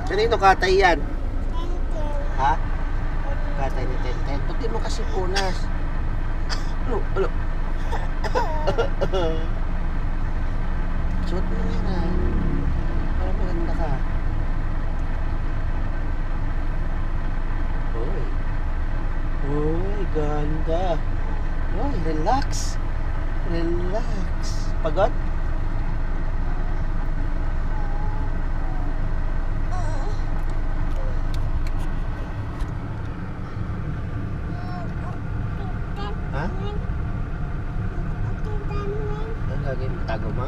Kanino katay yan? Ha? Katay ni Tenten. Ba't di mo kasi punas? Ano? Suot mo na yan. Para maganda ka. Uy, ganda. Uy, relax. Pagod? Ha? Ang gagawin mo? Tago mo?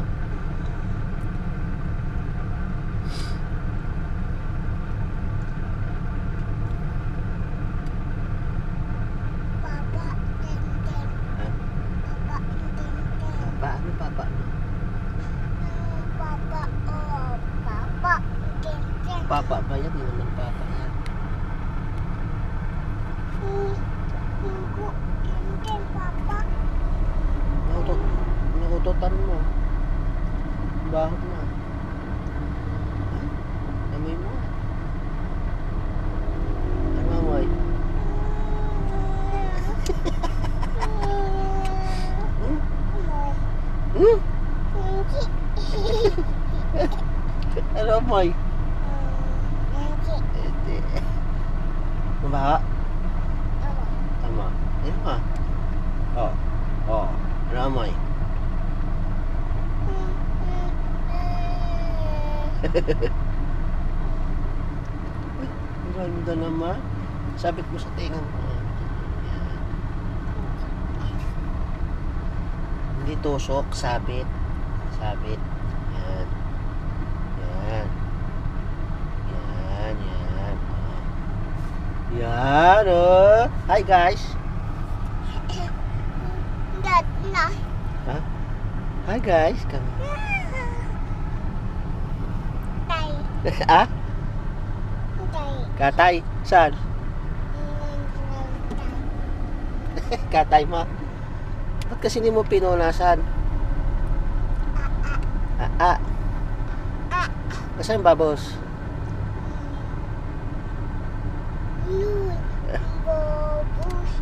Papa ba yan? Hindi naman papa yan. Nakututan mo. Bahot na. Amoy mo. Ano amoy? Ano amoy? Mabaha? Tama. Ayun ka. Ano amoy? Ang ganda naman. Sabit mo sa tinga mo. Hindi tusok, sabit. Yan. Yan, oh. Hi, guys. Ha? Hi, guys. Come. Ah? Katay. Saan? Katay mo. Ba't kasi hindi mo pinunasan? Nasaan yung babos?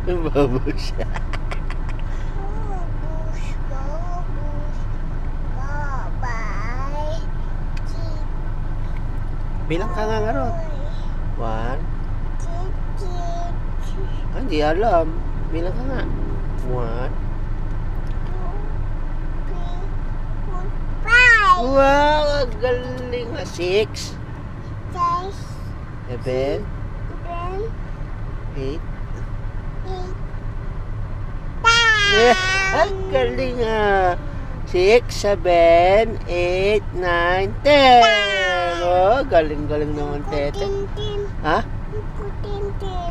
Yung babos. Bilang ka nga nga ron. 1. Hindi alam. Bilang ka nga. 1. Wow, ang galing nga. 6. 7. 8. Ang galing nga. 6, 7, 8, 9, 10. Oh, galing-galing naman, Tete. Ha?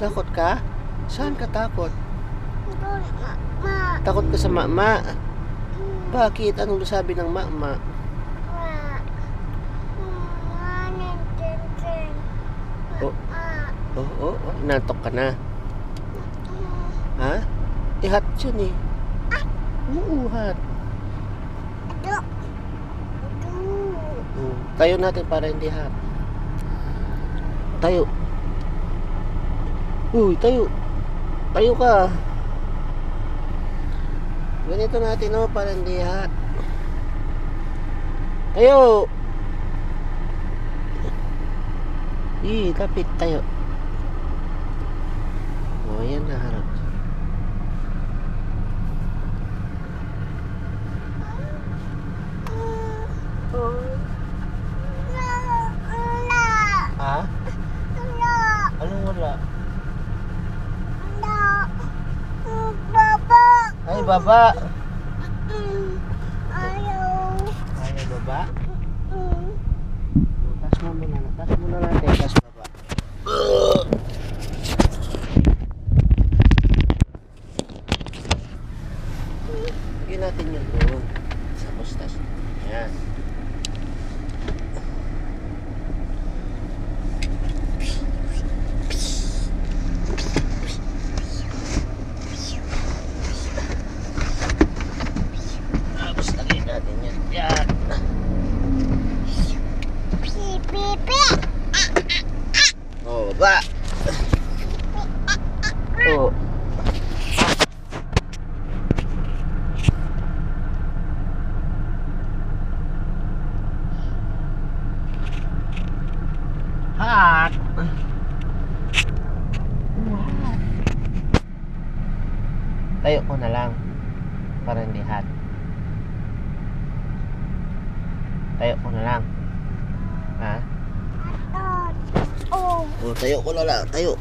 Takot ka? Saan ka takot? Takot ka sa mama? Bakit? Anong sabi ng mama? Oh, nantok ka na. Ha? Ihat yun eh. Hat. Tayo natin para hindi hat. Tayo. Tayo. Tayo ka. Ganito natin para hindi hat. Tayo. Lapit tayo. Yan na harap. Ha? Anong wala? Ay, baba. Ayaw baba? Tas mo muna natin. Tas baba. Lagyan natin yun doon. Sa postas. Yan. Tayo ko na lang. Para hindi hot. Tayo ko na lang. Ha? Oh. Oh, tayo ko na lang. Tayo.